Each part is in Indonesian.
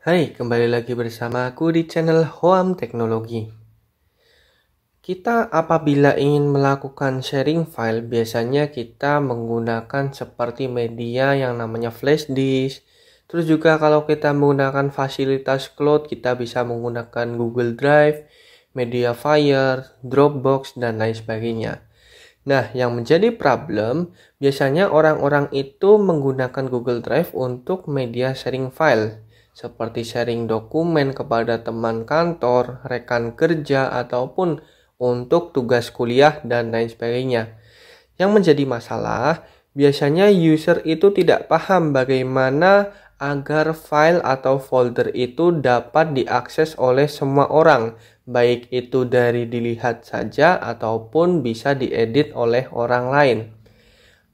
Hai, kembali lagi bersama aku di channel Hoam Teknologi. Kita apabila ingin melakukan sharing file, biasanya kita menggunakan seperti media yang namanya flash disk. Terus juga kalau kita menggunakan fasilitas cloud, kita bisa menggunakan Google Drive, Mediafire, Dropbox, dan lain sebagainya. Nah, yang menjadi problem, biasanya orang-orang itu menggunakan Google Drive untuk media sharing file, seperti sharing dokumen kepada teman kantor, rekan kerja, ataupun untuk tugas kuliah dan lain sebagainya. Yang menjadi masalah, biasanya user itu tidak paham bagaimana agar file atau folder itu dapat diakses oleh semua orang, baik itu dari dilihat saja ataupun bisa diedit oleh orang lain.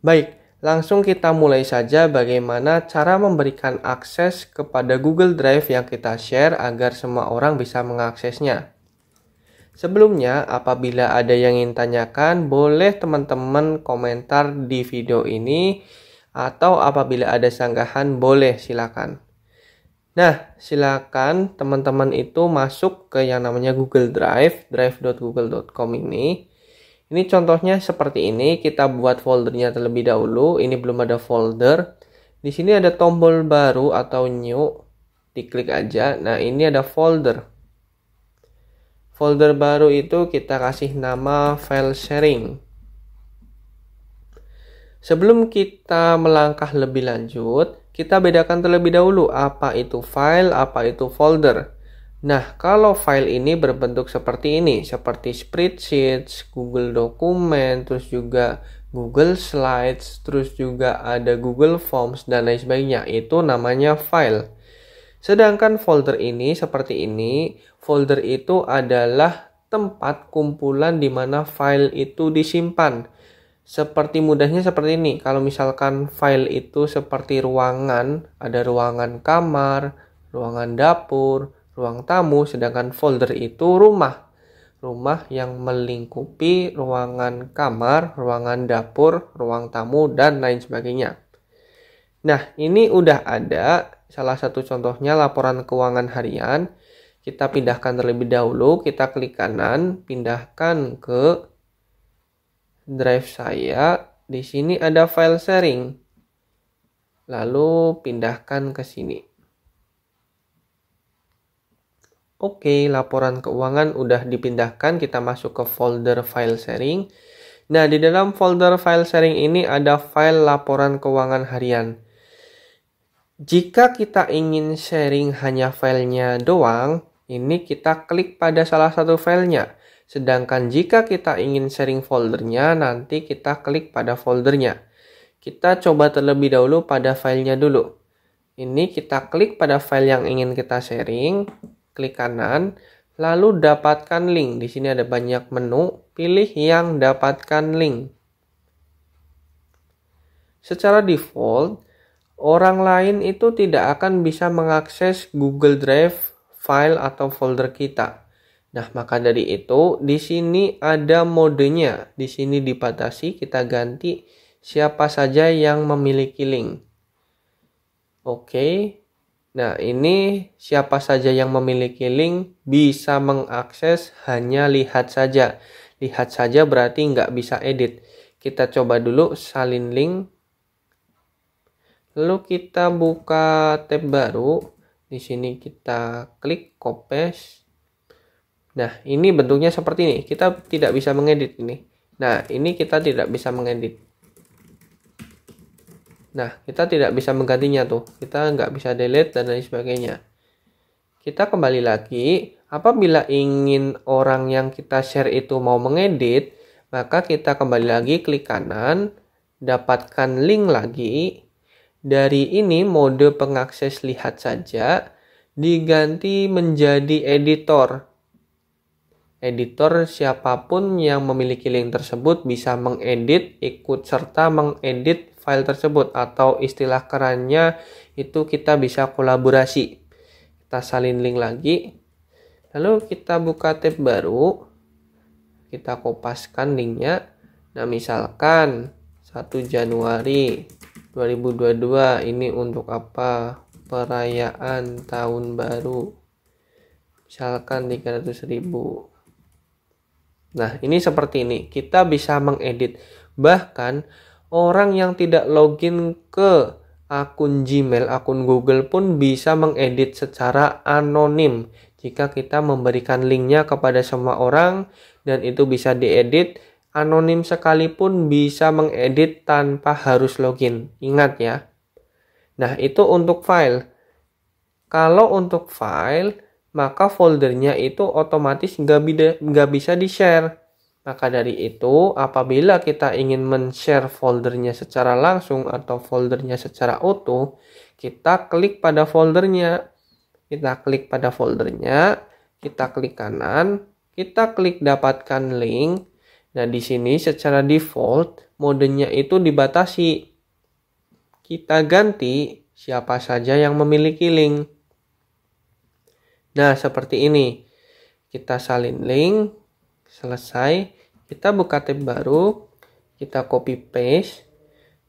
Baik, langsung kita mulai saja bagaimana cara memberikan akses kepada Google Drive yang kita share agar semua orang bisa mengaksesnya. Sebelumnya, apabila ada yang ingin tanyakan, boleh teman-teman komentar di video ini, atau apabila ada sanggahan, boleh silakan. Nah, silakan teman-teman itu masuk ke yang namanya Google Drive, drive.google.com ini. Ini contohnya seperti ini, kita buat foldernya terlebih dahulu. Ini belum ada folder. Di sini ada tombol baru atau new, diklik aja. Nah, ini ada folder. Folder baru itu kita kasih nama file sharing. Sebelum kita melangkah lebih lanjut, kita bedakan terlebih dahulu apa itu file, apa itu folder. Nah, kalau file ini berbentuk seperti ini, seperti spreadsheet, Google Dokumen, terus juga Google Slides, terus juga ada Google Forms, dan lain sebagainya. Itu namanya file. Sedangkan folder ini seperti ini, folder itu adalah tempat kumpulan di mana file itu disimpan. Seperti mudahnya seperti ini, kalau misalkan file itu seperti ruangan, ada ruangan kamar, ruangan dapur, ruang tamu, sedangkan folder itu rumah. Rumah yang melingkupi ruangan kamar, ruangan dapur, ruang tamu, dan lain sebagainya. Nah, ini udah ada salah satu contohnya laporan keuangan harian. Kita pindahkan terlebih dahulu, kita klik kanan, pindahkan ke drive saya. Di sini ada file sharing. Lalu pindahkan ke sini. Oke, laporan keuangan udah dipindahkan, kita masuk ke folder file sharing. Nah, di dalam folder file sharing ini ada file laporan keuangan harian. Jika kita ingin sharing hanya filenya doang, ini kita klik pada salah satu filenya. Sedangkan jika kita ingin sharing foldernya, nanti kita klik pada foldernya. Kita coba terlebih dahulu pada filenya dulu. Ini kita klik pada file yang ingin kita sharing, klik kanan, lalu dapatkan link. Di sini ada banyak menu, pilih yang dapatkan link. Secara default, orang lain itu tidak akan bisa mengakses Google Drive, file atau folder kita. Nah, maka dari itu di sini ada modenya. Di sini dibatasi, kita ganti siapa saja yang memiliki link. Oke. Nah, ini siapa saja yang memiliki link bisa mengakses, hanya lihat saja. Lihat saja berarti nggak bisa edit. Kita coba dulu salin link. Lalu kita buka tab baru. Di sini kita klik copy. Nah, ini bentuknya seperti ini. Kita tidak bisa mengedit ini. Nah, ini kita tidak bisa mengedit. Nah, kita tidak bisa menggantinya tuh. Kita nggak bisa delete dan lain sebagainya. Kita kembali lagi. Apabila ingin orang yang kita share itu mau mengedit, maka kita kembali lagi, klik kanan, dapatkan link lagi. Dari ini mode pengakses lihat saja diganti menjadi editor. Editor, siapapun yang memiliki link tersebut bisa mengedit, ikut serta mengedit file tersebut, atau istilah kerennya itu kita bisa kolaborasi. Kita salin link lagi. Lalu kita buka tab baru. Kita kopaskan linknya. Nah, misalkan 1 Januari 2022 ini untuk apa? perayaan tahun baru. Misalkan 300.000. Nah, ini seperti ini. Kita bisa mengedit. Bahkan orang yang tidak login ke akun Gmail, akun Google pun bisa mengedit secara anonim. Jika kita memberikan linknya kepada semua orang dan itu bisa diedit, anonim sekalipun bisa mengedit tanpa harus login. Ingat ya. Nah, itu untuk file. Kalau untuk file, maka foldernya itu otomatis nggak bisa di-share. Maka dari itu, apabila kita ingin men-share foldernya secara langsung atau foldernya secara utuh, kita klik pada foldernya. Kita klik pada foldernya, kita klik kanan, kita klik dapatkan link. Nah, di sini secara default modenya itu dibatasi. Kita ganti siapa saja yang memiliki link. Nah, seperti ini. Kita salin link, selesai. Kita buka tab baru, kita copy paste.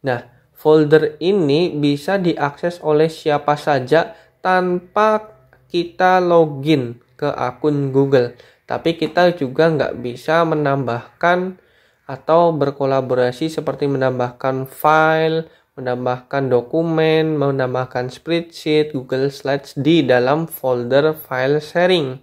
Nah, folder ini bisa diakses oleh siapa saja tanpa kita login ke akun Google. Tapi kita juga nggak bisa menambahkan atau berkolaborasi seperti menambahkan file, menambahkan dokumen, menambahkan spreadsheet, Google Slides di dalam folder file sharing.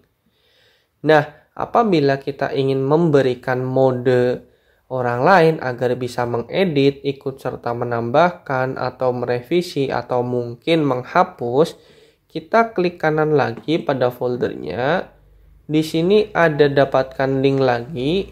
Nah, apabila kita ingin memberikan mode orang lain agar bisa mengedit, ikut serta menambahkan atau merevisi atau mungkin menghapus, kita klik kanan lagi pada foldernya. Di sini ada dapatkan link lagi.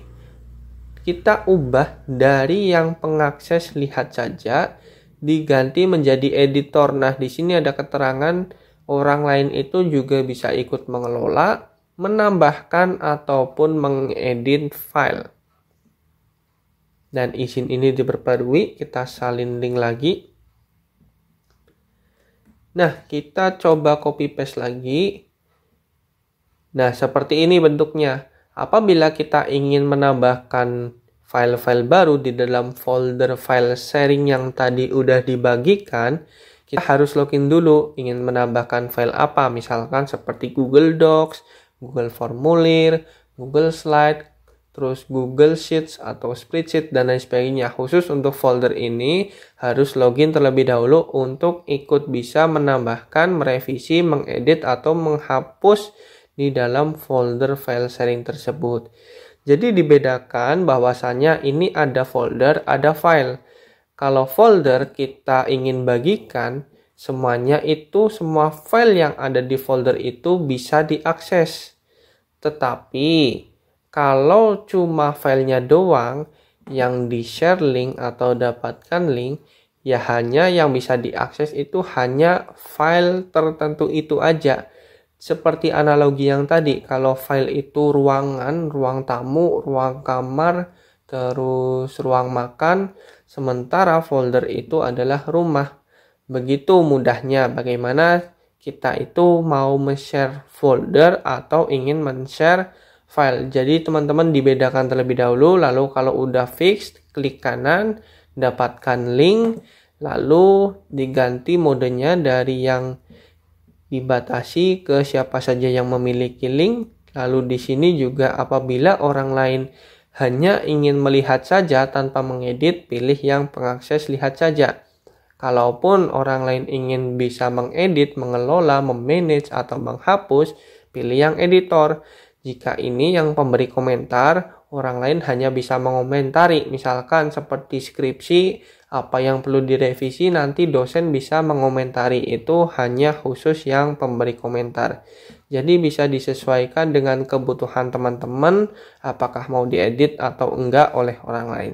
Kita ubah dari yang pengakses lihat saja diganti menjadi editor. Nah, di sini ada keterangan orang lain itu juga bisa ikut mengelola, menambahkan ataupun mengedit file. Dan izin ini diperbarui, kita salin link lagi. Nah, kita coba copy paste lagi. Nah, seperti ini bentuknya. Apabila kita ingin menambahkan file-file baru di dalam folder file sharing yang tadi udah dibagikan, kita harus login dulu. Ingin menambahkan file apa? Misalkan seperti Google Docs, Google Formulir, Google Slide, terus Google Sheets atau Spreadsheet dan lain sebagainya. Khusus untuk folder ini harus login terlebih dahulu untuk ikut bisa menambahkan, merevisi, mengedit atau menghapus di dalam folder file sharing tersebut. Jadi dibedakan bahwasannya ini ada folder, ada file. Kalau folder kita ingin bagikan, semuanya itu semua file yang ada di folder itu bisa diakses. Tetapi kalau cuma filenya doang yang di-share link atau dapatkan link, ya hanya yang bisa diakses itu hanya file tertentu itu aja. Seperti analogi yang tadi, kalau file itu ruangan, ruang tamu, ruang kamar, terus ruang makan, sementara folder itu adalah rumah. Begitu mudahnya bagaimana kita itu mau men-share folder atau ingin men-share file. Jadi teman-teman dibedakan terlebih dahulu, lalu kalau udah fix, klik kanan, dapatkan link, lalu diganti modenya dari yang dibatasi ke siapa saja yang memiliki link. Lalu di sini juga apabila orang lain hanya ingin melihat saja tanpa mengedit, pilih yang pengakses lihat saja. Kalaupun orang lain ingin bisa mengedit, mengelola, memanage atau menghapus, pilih yang editor. Jika ini yang pemberi komentar, orang lain hanya bisa mengomentari, misalkan seperti skripsi, apa yang perlu direvisi nanti dosen bisa mengomentari, itu hanya khusus yang pemberi komentar. Jadi bisa disesuaikan dengan kebutuhan teman-teman, apakah mau diedit atau enggak oleh orang lain.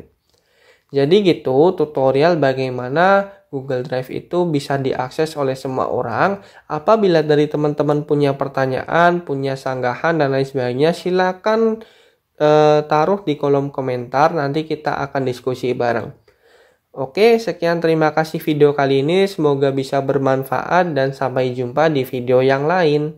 Jadi gitu tutorial bagaimana Google Drive itu bisa diakses oleh semua orang. Apabila dari teman-teman punya pertanyaan, punya sanggahan dan lain sebagainya, silakan taruh di kolom komentar, nanti kita akan diskusi bareng. Oke, sekian terima kasih video kali ini, semoga bisa bermanfaat dan sampai jumpa di video yang lain.